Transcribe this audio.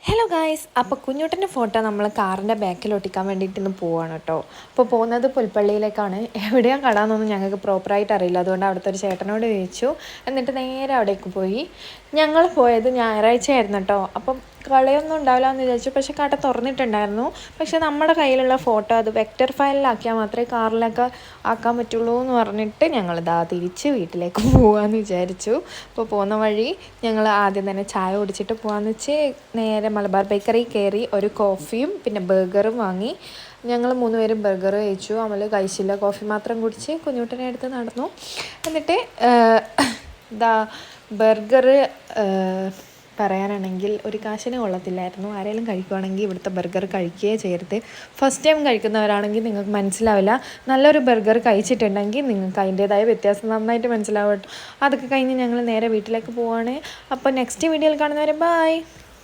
Hello guys, അപ്പോൾ കുഞ്ഞൂട്ടൻ്റെ photo നമ്മൾ കാറിൻ്റെ ബാക്കിൽ ഒട്ടിക്കാൻ വേണ്ടിയിട്ട് ഇന്ന് പോവാണ് കേട്ടോ. അപ്പോൾ പോകുന്നത് പുൽപ്പള്ളിയിലേക്കാണ്. എവിടെയാണ് കടാന്നൊന്നും ഞങ്ങൾക്ക് പ്രോപ്പറായിട്ട് അറിയില്ല. അതുകൊണ്ട് അവിടുത്തെ ഒരു ചേട്ടനോട് ചോദിച്ചു. എന്നിട്ട് നേരെ അവിടേക്ക് പോയി. ഞങ്ങൾ പോയത് ഞായറാഴ്ച ആയിരുന്നു കേട്ടോ. അപ്പം കളയൊന്നും ഉണ്ടാവില്ല എന്ന് വിചാരിച്ചു. പക്ഷേ കട തുറന്നിട്ടുണ്ടായിരുന്നു. പക്ഷേ നമ്മുടെ കയ്യിലുള്ള ഫോട്ടോ അത് വെക്റ്റർ ഫയലിലാക്കിയാൽ മാത്രമേ കാറിലൊക്കെ ആക്കാൻ പറ്റുള്ളൂ എന്ന് പറഞ്ഞിട്ട് ഞങ്ങളിതാ തിരിച്ച് വീട്ടിലേക്ക് പോകാമെന്ന് വിചാരിച്ചു. അപ്പോൾ പോകുന്ന വഴി ഞങ്ങൾ ആദ്യം തന്നെ ചായ കുടിച്ചിട്ട് പോകാമെന്ന് വെച്ച് നേരെ മലബാർ ബേക്കറി കയറി ഒരു കോഫിയും പിന്നെ ബർഗറും വാങ്ങി. ഞങ്ങൾ 3 പേരും ബർഗർ കഴിച്ചു. അമൽ കഴിച്ചില്ല, കോഫി മാത്രം കുടിച്ച് കുഞ്ഞൂട്ടനെ അടുത്ത് നടന്നു. എന്നിട്ട് ഇതാ ബർഗർ പറയാനാണെങ്കിൽ ഒരു കാശിന് കൊള്ളത്തില്ലായിരുന്നു. ആരെങ്കിലും കഴിക്കുവാണെങ്കിൽ ഇവിടുത്തെ ബർഗർ കഴിക്കുകയേ ചെയ്യരുത്. ഫസ്റ്റ് ടൈം കഴിക്കുന്നവരാണെങ്കിൽ നിങ്ങൾക്ക് മനസ്സിലാവില്ല. നല്ലൊരു ബർഗർ കഴിച്ചിട്ടുണ്ടെങ്കിൽ നിങ്ങൾക്ക് അതിൻ്റേതായ വ്യത്യാസം നന്നായിട്ട് മനസ്സിലാവും. അതൊക്കെ കഴിഞ്ഞ് ഞങ്ങൾ നേരെ വീട്ടിലേക്ക് പോവുകയാണ്. അപ്പോൾ നെക്സ്റ്റ് വീഡിയോയിൽ കാണുന്നവരെ ബൈ.